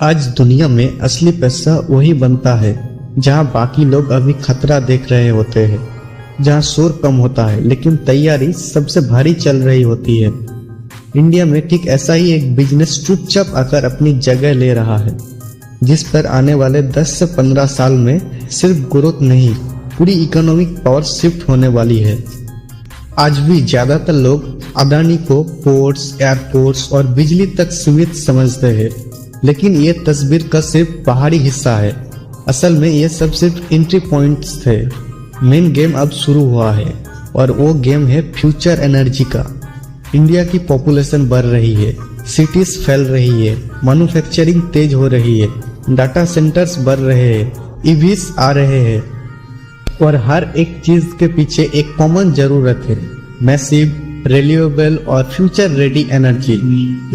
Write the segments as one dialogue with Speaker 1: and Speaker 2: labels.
Speaker 1: आज दुनिया में असली पैसा वही बनता है जहां बाकी लोग अभी खतरा देख रहे होते हैं, जहां शोर कम होता है लेकिन तैयारी सबसे भारी चल रही होती है। इंडिया में ठीक ऐसा ही एक बिजनेस चुपचाप आकर अपनी जगह ले रहा है, जिस पर आने वाले 10 से 15 साल में सिर्फ ग्रोथ नहीं, पूरी इकोनॉमिक पावर शिफ्ट होने वाली है। आज भी ज्यादातर लोग अडानी को पोर्ट्स, एयरपोर्ट्स और बिजली तक सीमित समझते हैं, लेकिन ये तस्वीर का सिर्फ बाहरी हिस्सा है। असल में ये सब सिर्फ एंट्री पॉइंट्स थे। मेन गेम अब शुरू हुआ है और वो गेम है फ्यूचर एनर्जी का। इंडिया की पॉपुलेशन बढ़ रही है, सिटीज फैल रही है, मैन्युफैक्चरिंग तेज हो रही है, डाटा सेंटर्स बढ़ रहे हैं, ईवीज आ रहे हैं और हर एक चीज के पीछे एक कॉमन जरूरत है, मैसिव, रिन्यूएबल और फ्यूचर रेडी एनर्जी।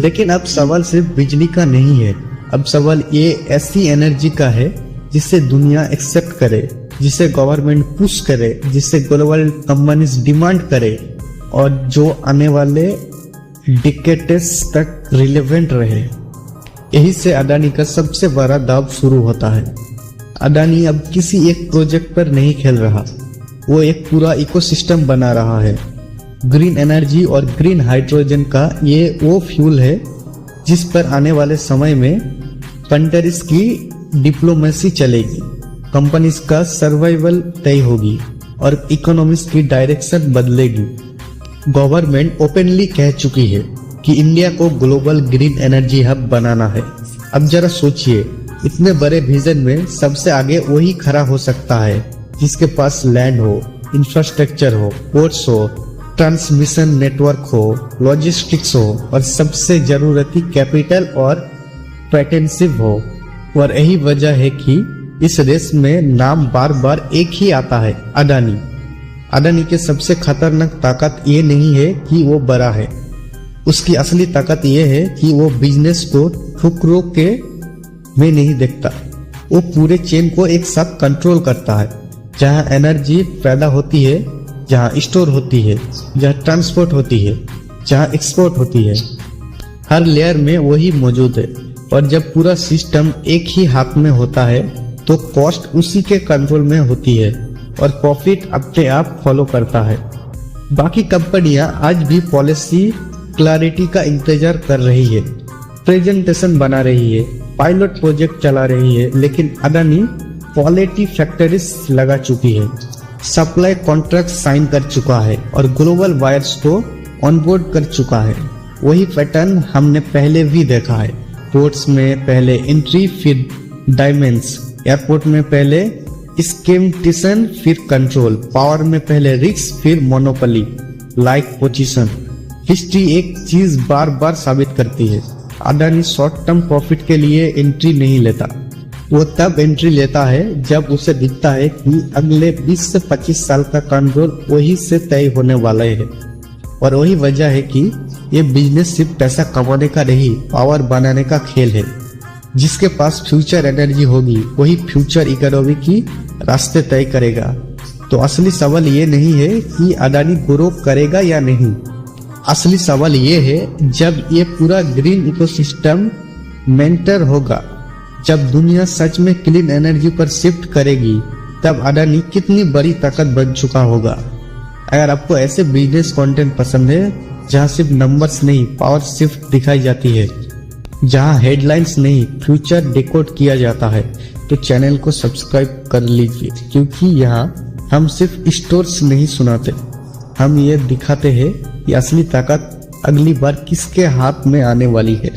Speaker 1: लेकिन अब सवाल सिर्फ बिजली का नहीं है, अब सवाल ये ऐसी एनर्जी का है जिसे दुनिया एक्सेप्ट करे, जिसे गवर्नमेंट पुश करे, जिसे ग्लोबल कंपनीज डिमांड करे और जो आने वाले डिकेड्स तक रिलेवेंट रहे। यही से अडानी का सबसे बड़ा दाव शुरू होता है। अडानी अब किसी एक प्रोजेक्ट पर नहीं खेल रहा, वो एक पूरा इकोसिस्टम बना रहा है। ग्रीन एनर्जी और ग्रीन हाइड्रोजन का ये वो फ्यूल है जिस पर आने वाले समय में कंट्रीज की डिप्लोमेसी चलेगी, कंपनीज का सर्वाइवल तय होगी और इकोनॉमिक्स की डायरेक्शन बदलेगी। गवर्नमेंट ओपनली कह चुकी है कि इंडिया को ग्लोबल ग्रीन एनर्जी हब बनाना है। अब जरा सोचिए, इतने बड़े विजन में सबसे आगे वही खड़ा हो सकता है जिसके पास लैंड हो, इंफ्रास्ट्रक्चर हो, पोर्ट्स हो, ट्रांसमिशन नेटवर्क हो, लॉजिस्टिक्स हो और सबसे जरूरती कैपिटल और पेटेंसिव हो। और यही वजह है कि इस रेस में नाम बार बार एक ही आता है, अडानी। अडानी के सबसे खतरनाक ताकत ये नहीं है कि वो बड़ा है, उसकी असली ताकत ये है कि वो बिजनेस को ठुकरों के में नहीं देखता, वो पूरे चेन को एक साथ कंट्रोल करता है। जहां एनर्जी पैदा होती है, जहां स्टोर होती है, जहां ट्रांसपोर्ट होती है, जहां एक्सपोर्ट होती है, हर लेयर में वही मौजूद है। और जब पूरा सिस्टम एक ही हाथ में होता है तो कॉस्ट उसी के कंट्रोल में होती है और प्रॉफिट अपने आप फॉलो करता है। बाकी कंपनियां आज भी पॉलिसी क्लैरिटी का इंतजार कर रही है, प्रेजेंटेशन बना रही है, पायलट प्रोजेक्ट चला रही है, लेकिन अडानी क्वालिटी फैक्ट्रीज लगा चुकी है, सप्लाई कॉन्ट्रैक्ट साइन कर चुका है और ग्लोबल बायर्स को ऑनबोर्ड कर चुका है। वही पैटर्न हमने पहले भी देखा है। पोर्ट्स में पहले एंट्री फिर डायमेंड्स, एयरपोर्ट में पहले स्कीमेटिशन फिर कंट्रोल, पावर में पहले रिस्क फिर मोनोपोली लाइक पोजीशन। हिस्ट्री एक चीज बार बार साबित करती है, अडानी शॉर्ट टर्म प्रॉफिट के लिए एंट्री नहीं लेता, वो तब एंट्री लेता है जब उसे दिखता है कि अगले 20 से 25 साल का कंट्रोल वही से तय होने वाला है। और वही वजह है कि ये बिजनेस सिर्फ पैसा कमाने का नहीं, पावर बनाने का खेल है। जिसके पास फ्यूचर एनर्जी होगी वही फ्यूचर इकोनॉमी की रास्ते तय करेगा। तो असली सवाल ये नहीं है कि अडानी ग्रो करेगा या नहीं, असली सवाल ये है जब ये पूरा ग्रीन इकोसिस्टम मेंटर होगा, जब दुनिया सच में क्लीन एनर्जी पर शिफ्ट करेगी, तब अडानी कितनी बड़ी ताकत बन चुका होगा। अगर आपको ऐसे बिजनेस कंटेंट पसंद है जहां सिर्फ नंबर्स नहीं पावर शिफ्ट दिखाई जाती है, जहां हेडलाइंस नहीं फ्यूचर डिकोड किया जाता है, तो चैनल को सब्सक्राइब कर लीजिए, क्योंकि यहाँ हम सिर्फ स्टोर्स नहीं सुनाते, हम ये दिखाते हैं कि असली ताकत अगली बार किसके हाथ में आने वाली है।